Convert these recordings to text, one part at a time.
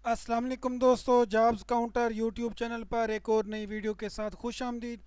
अस्सलाम वालेकुम दोस्तों, जॉब्स काउंटर यूट्यूब चैनल पर एक और नई वीडियो के साथ खुश आमदीद।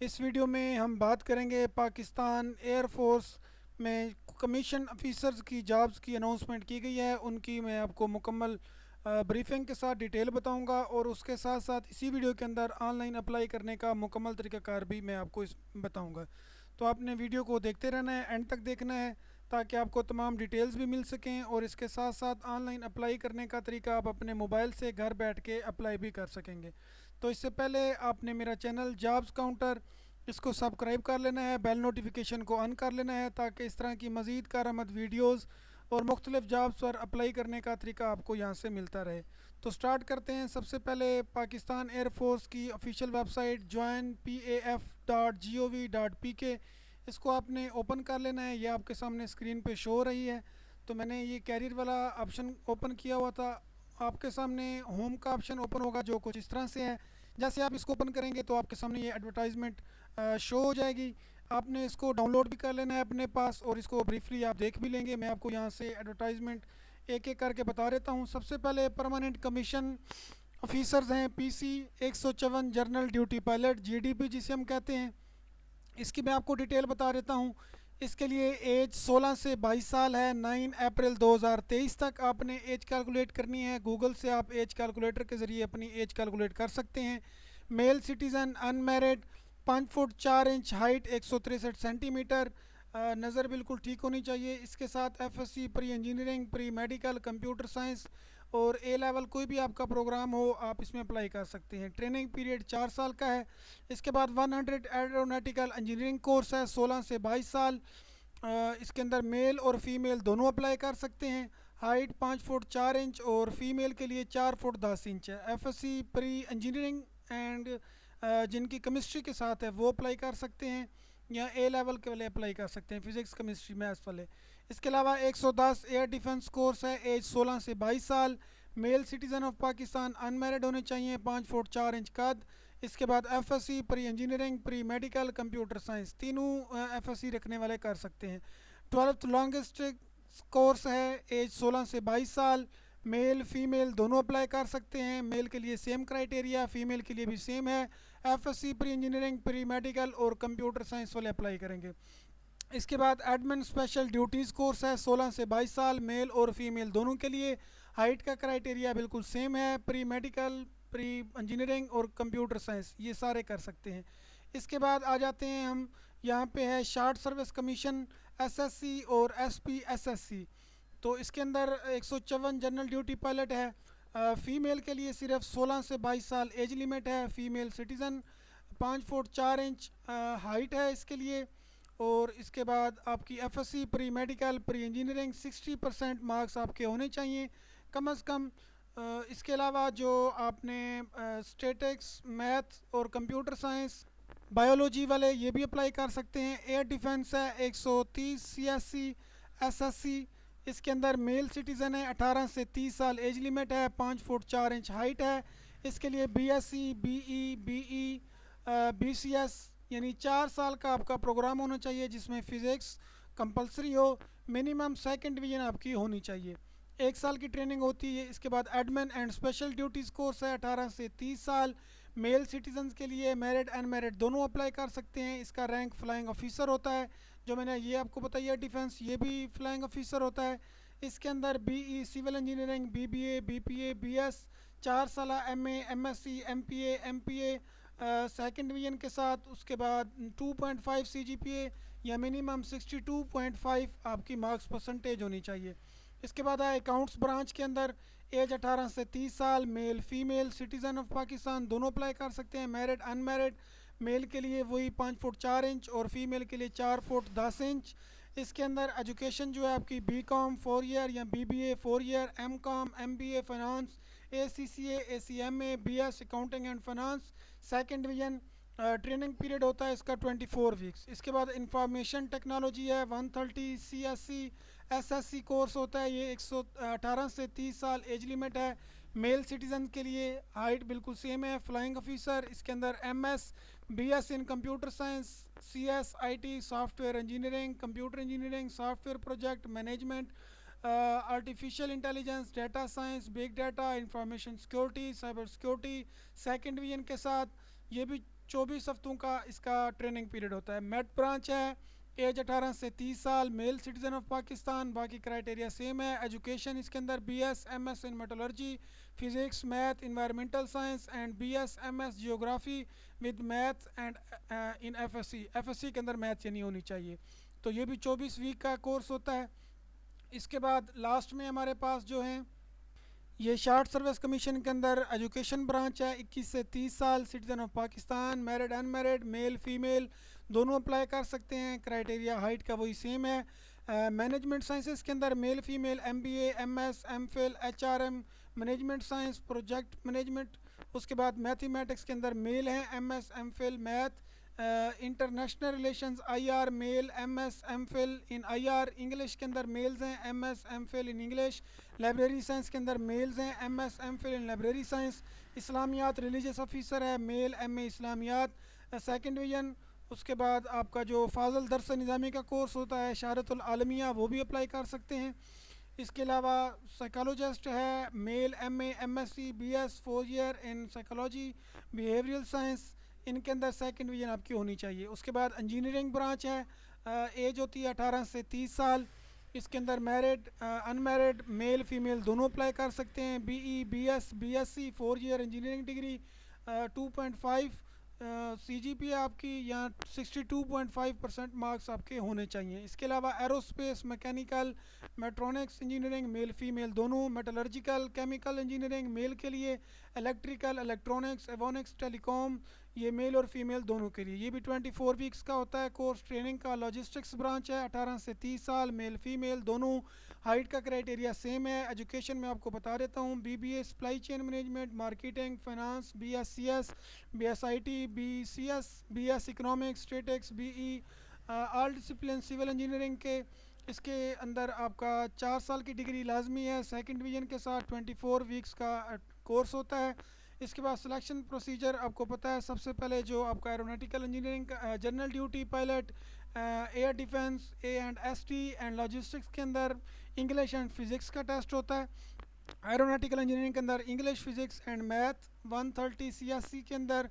इस वीडियो में हम बात करेंगे पाकिस्तान एयरफोर्स में कमीशन ऑफिसर्स की जॉब्स की अनाउंसमेंट की गई है। उनकी मैं आपको मुकम्मल ब्रीफिंग के साथ डिटेल बताऊंगा और उसके साथ साथ इसी वीडियो के अंदर ऑनलाइन अप्लाई करने का मुकम्मल तरीक़ाकार भी मैं आपको इस बताऊंगा। तो आपने वीडियो को देखते रहना है, एंड तक देखना है ताकि आपको तमाम डिटेल्स भी मिल सकें और इसके साथ साथ ऑनलाइन अप्लाई करने का तरीका आप अपने मोबाइल से घर बैठ के अप्लाई भी कर सकेंगे। तो इससे पहले आपने मेरा चैनल जॉब्स काउंटर इसको सब्सक्राइब कर लेना है, बेल नोटिफिकेशन को ऑन कर लेना है ताकि इस तरह की मज़ीद कारआमद वीडियोज़ और मुख्तलिफ जॉब्स पर अप्लाई करने का तरीका आपको यहाँ से मिलता रहे। तो स्टार्ट करते हैं। सबसे पहले पाकिस्तान एयरफोर्स की ऑफिशियल वेबसाइट joinpaf.gov.pk, इसको आपने ओपन कर लेना है। ये आपके सामने स्क्रीन पे शो हो रही है। तो मैंने ये कैरियर वाला ऑप्शन ओपन किया हुआ था। आपके सामने होम का ऑप्शन ओपन होगा जो कुछ इस तरह से है। जैसे आप इसको ओपन करेंगे तो आपके सामने ये एडवर्टाइजमेंट शो हो जाएगी। आपने इसको डाउनलोड भी कर लेना है अपने पास और इसको ब्रीफली आप देख भी लेंगे। मैं आपको यहाँ से एडवर्टाइजमेंट एक एक करके बता देता हूँ। सबसे पहले परमानेंट कमीशन ऑफिसर्स हैं, PC 154 general duty pilot, GDP जिसे हम कहते हैं। इसकी मैं आपको डिटेल बता देता हूँ। इसके लिए एज 16 से 22 साल है। 9 अप्रैल 2023 तक आपने एज कैलकुलेट करनी है। गूगल से आप एज कैलकुलेटर के ज़रिए अपनी एज कैलकुलेट कर सकते हैं। Male citizen, unmarried, 5 foot 4 inch height, 163 centimetre, नज़र बिल्कुल ठीक होनी चाहिए। इसके साथ FSC, pre engineering, pre medical, computer science और ए लेवल कोई भी आपका प्रोग्राम हो आप इसमें अप्लाई कर सकते हैं। ट्रेनिंग पीरियड 4 साल का है। इसके बाद 100 एरोनॉटिकल इंजीनियरिंग कोर्स है, 16 से 22 साल। इसके अंदर मेल और फीमेल दोनों अप्लाई कर सकते हैं। हाइट 5 फुट 4 इंच और फीमेल के लिए 4 फुट 10 इंच है। एफएससी, प्री इंजीनियरिंग एंड जिनकी केमिस्ट्री के साथ है वो अप्लाई कर सकते हैं या ए लेवल के वाले अप्लाई कर सकते हैं, फिज़िक्स केमिस्ट्री मैथ्स वाले। इसके अलावा 110 एयर डिफेंस कोर्स है, एज 16 से 22 साल। Male citizen of Pakistan, unmarried होने चाहिए, 5 फुट 4 इंच कद। इसके बाद FSC, pre engineering, pre medical, computer science, तीनों एफएससी रखने वाले कर सकते हैं। 12th लॉन्गेस्ट कोर्स है, एज 16 से 22 साल। मेल फीमेल दोनों अप्लाई कर सकते हैं। मेल के लिए सेम क्राइटेरिया, फीमेल के लिए भी सेम है। FSc, pre engineering, pre medical और कंप्यूटर साइंस वाले अप्लाई करेंगे। इसके बाद एडमिन स्पेशल ड्यूटीज़ कोर्स है, 16 से 22 साल, मेल और फीमेल दोनों के लिए। हाइट का क्राइटेरिया बिल्कुल सेम है। प्री मेडिकल, प्री इंजीनियरिंग और कंप्यूटर साइंस ये सारे कर सकते हैं। इसके बाद आ जाते हैं हम, यहाँ पे है शार्ट सर्विस कमीशन, एसएससी और एसपीएसएससी। तो इसके अंदर 154 जनरल ड्यूटी पायलट है। फ़ीमेल के लिए सिर्फ 16 से 22 साल एज लिमिट है। Female citizen, 5 foot 4 inch height है इसके लिए। और इसके बाद आपकी FSc, pre medical, pre engineering 60% marks आपके होने चाहिए कम अज़ कम। इसके अलावा जो आपने स्टैटिक्स, मैथ्स और कंप्यूटर साइंस, बायोलॉजी वाले ये भी अप्लाई कर सकते हैं। एयर डिफेंस है, 130 सीएससी एसएससी। इसके अंदर मेल सिटीज़न है, 18 से 30 साल एज लिमिट है, 5 फुट 4 इंच हाइट है। इसके लिए बीएससी, बीई, बीई, बीसीएस यानी 4 साल का आपका प्रोग्राम होना चाहिए जिसमें फ़िज़िक्स कंपलसरी हो। मिनिमम सेकंड डिवीज़न आपकी होनी चाहिए। 1 साल की ट्रेनिंग होती है। इसके बाद admin and special duties course है, 18 से 30 साल। मेल सिटीजन्स के लिए मेरिट अनमेरिट दोनों अप्लाई कर सकते हैं। इसका रैंक फ्लाइंग ऑफिसर होता है। जो मैंने ये आपको बताई है डिफेंस, ये भी फ्लाइंग ऑफिसर होता है। इसके अंदर BE, civil engineering, BBA, BPA, BS, 4 साल MA, MSc, MPA, MPA second division के साथ। उसके बाद 2.5 सीजीपीए या मिनिमम 62.5 आपकी मार्क्स परसेंटेज होनी चाहिए। इसके बाद आए अकाउंट्स ब्रांच के अंदर, एज 18 से 30 साल, male female citizen of Pakistan दोनों अप्लाई कर सकते हैं। मेरिट अनमेरिट, मेल के लिए वही 5 फुट 4 इंच और फीमेल के लिए 4 फुट 10 इंच। इसके अंदर एजुकेशन जो है आपकी बीकॉम 4 ईयर या BBA 4 year, MCom, MBA finance, ACCA, ACMA, BS accounting and finance, second division. Training period होता है इसका 24 वीक्स। इसके बाद इंफॉर्मेशन टेक्नोलॉजी है, 130 सीएससी एसएससी कोर्स होता है। ये 118 से 30 साल एज लिमिट है। मेल सिटीज़न के लिए हाइट बिल्कुल सेम है। फ्लाइंग ऑफिसर, इसके अंदर MS, BS in computer science, CS, IT, software engineering, computer engineering, software project management, artificial intelligence, data science, big data, information security, cyber security second division के साथ। ये भी 24 हफ्तों का इसका ट्रेनिंग पीरियड होता है। मेट ब्रांच है, एज 18 से 30 साल, मेल सिटीजन ऑफ पाकिस्तान। बाकी क्राइटेरिया सेम है। एजुकेशन इसके अंदर BS MS in metallurgy, physics, math, environmental science and BS MS geography with math and in FSC के अंदर मैथ यानी होनी चाहिए। तो ये भी 24 वीक का कोर्स होता है। इसके बाद लास्ट में हमारे पास जो है ये शार्ट सर्विस कमीशन के अंदर एजुकेशन ब्रांच है, 21 से 30 साल, citizen of Pakistan, married unmarried, mail female दोनों अप्लाई कर सकते हैं। क्राइटेरिया हाइट का वही सेम है। मैनेजमेंट साइंसेस के अंदर male female, MBA MS MPhil HRM management science, project management. उसके बाद मैथमेटिक्स के अंदर मेल हैं, MS MPhil math. International relations IR male, MS MPhil in IR। English के अंदर मेल्स हैं, MS MPhil in English. Library science के अंदर मेल्स हैं, MS MPhil in library science. इस्लामियात रिलीजियस ऑफिसर है, मेल MA इस्लामियात सेकंड डिवीजन। उसके बाद आपका जो फाजल दरस निज़ामी का कोर्स होता है शहादतुल आलमिया, वो भी अप्लाई कर सकते हैं। इसके अलावा साइकोलॉजिस्ट है, male MA MSc BS 4 year in psychology behavioural science. इनके अंदर सेकंड डिवीजन आपकी होनी चाहिए। उसके बाद इंजीनियरिंग ब्रांच है, एज होती है 18 से 30 साल। इसके अंदर मैरिड अनमैरिड मेल फीमेल दोनों अप्लाई कर सकते हैं। BE BS BSc 4 year engineering degree, 2.5 CGPA आपकी या 62.5% मार्क्स आपके होने चाहिए। इसके अलावा aerospace mechanical mechatronics engineering male female दोनों, मेटलर्जिकल केमिकल इंजीनियरिंग मेल के लिए, इलेक्ट्रिकल इलेक्ट्रॉनिक्स एवोनिक्स टेलीकॉम ये मेल और फीमेल दोनों के लिए। ये भी 24 वीक्स का होता है कोर्स ट्रेनिंग का। लॉजिस्टिक्स ब्रांच है, 18 से 30 साल, मेल फीमेल दोनों। हाइट का क्राइटेरिया सेम है। एजुकेशन में आपको बता देता हूँ, BBA supply chain management, marketing, finance, BScs BSIT BCS BS economics, statics BE all discipline civil engineering के। इसके अंदर आपका 4 साल की डिग्री लाजमी है। सेकंड डिवीजन के साथ 24 वीक्स का कोर्स होता है। इसके बाद सिलेक्शन प्रोसीजर आपको पता है, सबसे पहले जो आपका एरोनॉटिकल इंजीनियरिंग का general duty pilot, air defence A&ST and logistics के अंदर इंग्लिश एंड फिज़िक्स का टेस्ट होता है। एरोनॉटिकल इंजीनियरिंग के अंदर English physics and math. 130 CSC के अंदर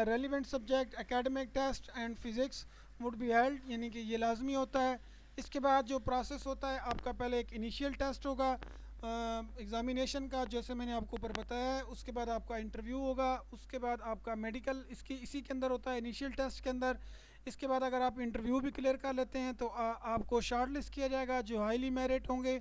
relevant subject academic test and physics would be held, यानी कि ये लाजमी होता है। इसके बाद जो प्रोसेस होता है आपका, पहले एक इनिशियल टेस्ट होगा एग्ज़ामिनेशन का, जैसे मैंने आपको ऊपर बताया है। उसके बाद आपका इंटरव्यू होगा। उसके बाद आपका मेडिकल इसी के अंदर होता है, इनिशियल टेस्ट के अंदर। इसके बाद अगर आप इंटरव्यू भी क्लियर कर लेते हैं तो आपको शॉर्ट लिस्ट किया जाएगा। जो हाईली मेरिट होंगे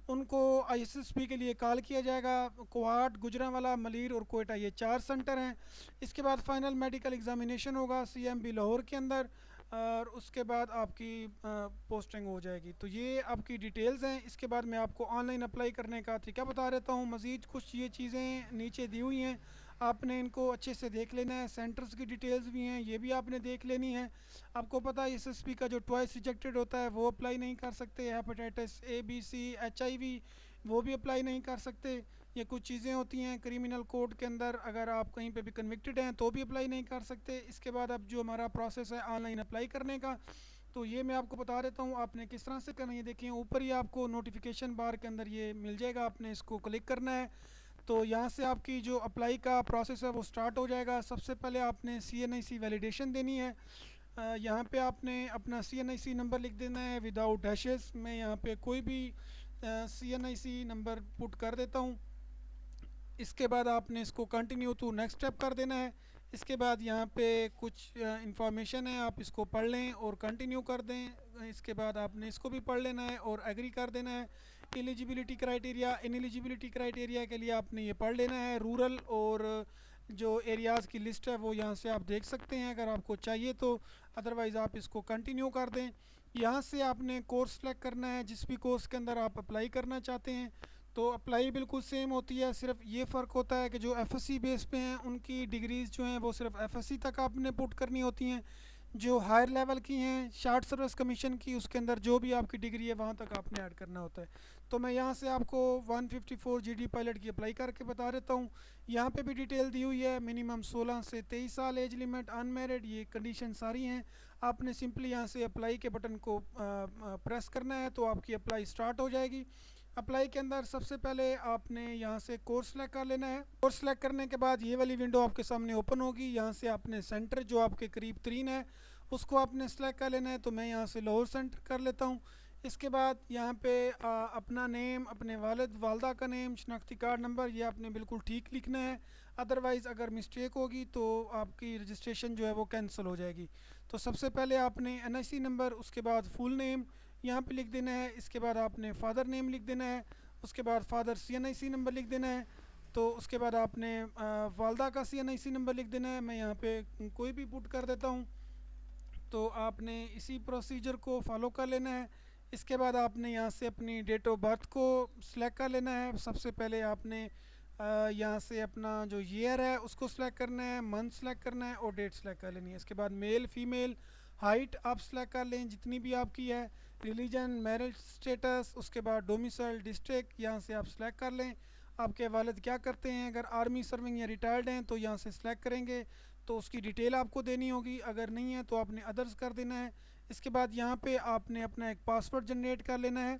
उनको ISSP के लिए कॉल किया जाएगा। कोहाट, गुजरांवाला, मलीर और कोयटा ये 4 सेंटर हैं। इसके बाद फाइनल मेडिकल एग्ज़ामिनेशन होगा CMB लाहौर के अंदर, और उसके बाद आपकी पोस्टिंग हो जाएगी। तो ये आपकी डिटेल्स हैं। इसके बाद मैं आपको ऑनलाइन अप्लाई करने का तरीका बता देता हूँ। मज़ीद कुछ ये चीज़ें नीचे दी हुई हैं, आपने इनको अच्छे से देख लेना है। सेंटर्स की डिटेल्स भी हैं, ये भी आपने देख लेनी है। आपको पता है SSP का जो ट्वाइस रिजेक्टेड होता है वो अप्लाई नहीं कर सकते। Hepatitis A B C HIV वो भी अप्लाई नहीं कर सकते। ये कुछ चीज़ें होती हैं क्रिमिनल कोड के अंदर, अगर आप कहीं पे भी कन्विक्टेड हैं तो भी अप्लाई नहीं कर सकते। इसके बाद अब जो हमारा प्रोसेस है ऑनलाइन अप्लाई करने का, तो ये मैं आपको बता देता हूँ आपने किस तरह से करना है। ये देखिए ऊपर ही आपको नोटिफिकेशन बार के अंदर ये मिल जाएगा, आपने इसको क्लिक करना है। तो यहाँ से आपकी जो अप्लाई का प्रोसेस है वो स्टार्ट हो जाएगा। सबसे पहले आपने CNIC वैलिडेशन देनी है। यहाँ पे आपने अपना CNIC नंबर लिख देना है विदाउट डैशेस। मैं यहाँ पे कोई भी CNIC नंबर पुट कर देता हूँ। इसके बाद आपने इसको कंटिन्यू टू नेक्स्ट स्टेप कर देना है। इसके बाद यहाँ पे कुछ इंफॉर्मेशन है, आप इसको पढ़ लें और कंटिन्यू कर दें। इसके बाद आपने इसको भी पढ़ लेना है और एग्री कर देना है। एलिजिबिलिटी क्राइटेरिया, इनएलिजिबिलिटी क्राइटेरिया के लिए आपने ये पढ़ लेना है। रूरल और जो एरियाज़ की लिस्ट है वो यहाँ से आप देख सकते हैं अगर आपको चाहिए तो, अदरवाइज़ आप इसको कंटिन्यू कर दें। यहाँ से आपने कोर्स सेलेक्ट करना है जिस भी कोर्स के अंदर आप अप्लाई करना चाहते हैं। तो अप्लाई बिल्कुल सेम होती है, सिर्फ ये फ़र्क होता है कि जो FSC बेस पे हैं उनकी डिग्रीज़ जो हैं वो सिर्फ FSC तक आपने पुट करनी होती हैं। जो हायर लेवल की हैं शार्ट सर्विस कमीशन की, उसके अंदर जो भी आपकी डिग्री है वहाँ तक आपने ऐड करना होता है। तो मैं यहाँ से आपको 154 GD पायलट की अप्लाई करके बता देता हूँ। यहाँ पे भी डिटेल दी हुई है, मिनिमम 16 से 23 साल एज लिमिट, अनमेरिड, ये कंडीशन सारी हैं। आपने सिंपली यहाँ से अप्लाई के बटन को प्रेस करना है तो आपकी अप्लाई स्टार्ट हो जाएगी। अप्लाई के अंदर सबसे पहले आपने यहाँ से कोर्स सेलेक्ट कर लेना है। कोर्स सेलेक्ट करने के बाद ये वाली विंडो आपके सामने ओपन होगी। यहाँ से आपने सेंटर जो आपके करीब तरीन है उसको आपने सेलेक्ट कर लेना है। तो मैं यहाँ से लाहौर सेंटर कर लेता हूँ। इसके बाद यहाँ पे अपना नेम, अपने वालिद वालदा का नेम, शनाख्ती कार्ड नंबर, ये आपने बिल्कुल ठीक लिखना है। अदरवाइज़ अगर मिस्टेक होगी तो आपकी रजिस्ट्रेशन जो है वो कैंसिल हो जाएगी। तो सबसे पहले आपने NIC नंबर, उसके बाद फुल नेम यहाँ पे लिख देना है। इसके बाद आपने फादर नेम लिख देना है। उसके बाद फादर CNIC नंबर लिख देना है। तो उसके बाद आपने वालदा का CNIC नंबर लिख देना है। मैं यहाँ पे कोई भी पुट कर देता हूँ। तो आपने इसी प्रोसीजर को फॉलो कर लेना है। इसके बाद आपने यहाँ से अपनी डेट ऑफ बर्थ को सिलेक्ट कर लेना है। सबसे पहले आपने यहाँ से अपना जो ईयर है उसको सिलेक्ट करना है, मंथ सेलेक्ट करना है और डेट सेलेक्ट कर लेनी है। इसके बाद मेल फीमेल हाइट आप सेलेक्ट कर लें जितनी भी आपकी है, रिलीजन, मैरिज स्टेटस, उसके बाद डोमिसाइल डिस्ट्रिक्ट यहाँ से आप सेलेक्ट कर लें। आपके वालिद क्या करते हैं, अगर आर्मी सर्विंग या रिटायर्ड हैं तो यहाँ से सिलेक्ट करेंगे तो उसकी डिटेल आपको देनी होगी। अगर नहीं है तो आपने अदर्स कर देना है। इसके बाद यहाँ पे आपने अपना एक पासवर्ड जनरेट कर लेना है।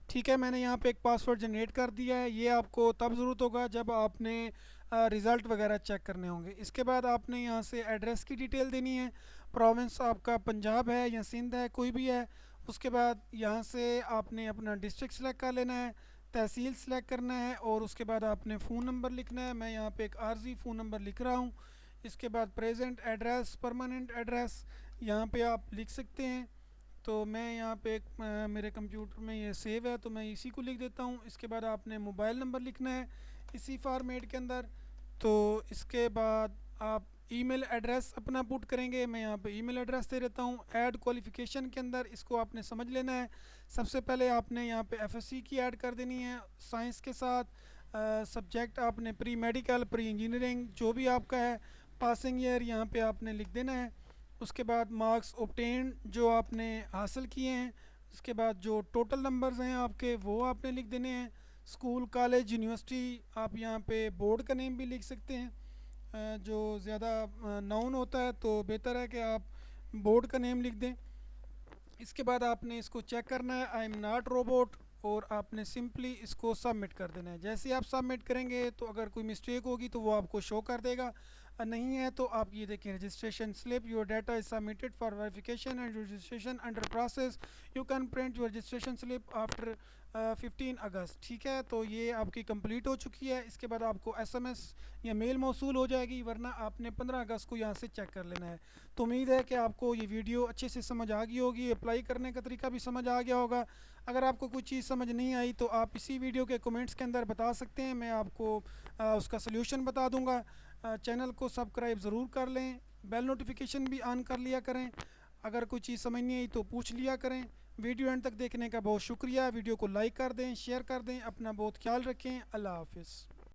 ठीक है, मैंने यहाँ पे एक पासवर्ड जनरेट कर दिया है। ये आपको तब ज़रूरत होगा जब आपने रिज़ल्ट वगैरह चेक करने होंगे। इसके बाद आपने यहाँ से एड्रेस की डिटेल देनी है। प्रोविंस आपका पंजाब है या सिंध है, कोई भी है। उसके बाद यहाँ से आपने अपना डिस्ट्रिक्ट सेलेक्ट कर लेना है, तहसील सेलेक्ट करना है और उसके बाद आपने फ़ोन नंबर लिखना है। मैं यहाँ पे एक आर्जी फ़ोन नंबर लिख रहा हूँ। इसके बाद प्रेजेंट एड्रेस, परमानेंट एड्रेस यहाँ पे आप लिख सकते हैं। तो मैं यहाँ पे मेरे कंप्यूटर में ये सेव है तो मैं इसी को लिख देता हूँ। इसके बाद आपने मोबाइल नंबर लिखना है इसी फॉर्मेट के अंदर। तो इसके बाद आप ईमेल एड्रेस अपना पुट करेंगे। मैं यहाँ पे ईमेल एड्रेस दे देता हूँ। ऐड क्वालिफ़िकेशन के अंदर इसको आपने समझ लेना है। सबसे पहले आपने यहाँ पे FSC की ऐड कर देनी है साइंस के साथ। सब्जेक्ट आपने प्री मेडिकल, प्री इंजीनियरिंग जो भी आपका है, पासिंग ईयर यहाँ पे आपने लिख देना है। उसके बाद मार्क्स ऑब्टेन जो आपने हासिल किए हैं। उसके बाद जो टोटल नंबर्स हैं आपके वो आपने लिख देने हैं। स्कूल, कॉलेज, यूनिवर्सिटी, आप यहाँ पे बोर्ड का नेम भी लिख सकते हैं। जो ज़्यादा नाउन होता है तो बेहतर है कि आप बोर्ड का नेम लिख दें। इसके बाद आपने इसको चेक करना है, आई एम नॉट रोबोट, और आपने सिंपली इसको सबमिट कर देना है। जैसे ही आप सबमिट करेंगे तो अगर कोई मिस्टेक होगी तो वो आपको शो कर देगा। नहीं है तो आप ये देखें, registration slip, your data is submitted for verification and registration under process, you can print your registration slip after 15 अगस्त। ठीक है, तो ये आपकी कंप्लीट हो चुकी है। इसके बाद आपको SMS या मेल मौसूल हो जाएगी, वरना आपने 15 अगस्त को यहाँ से चेक कर लेना है। तो उम्मीद है कि आपको ये वीडियो अच्छे से समझ आ गई होगी, अप्लाई करने का तरीका भी समझ आ गया होगा। अगर आपको कोई चीज़ समझ नहीं आई तो आप इसी वीडियो के कमेंट्स के अंदर बता सकते हैं, मैं आपको उसका सलूशन बता दूंगा। चैनल को सब्सक्राइब ज़रूर कर लें, बेल नोटिफिकेशन भी ऑन कर लिया करें। अगर कोई चीज़ समझ नहीं आई तो पूछ लिया करें। वीडियो एंड तक देखने का बहुत शुक्रिया। वीडियो को लाइक कर दें, शेयर कर दें। अपना बहुत ख्याल रखें। अल्लाह हाफिज़।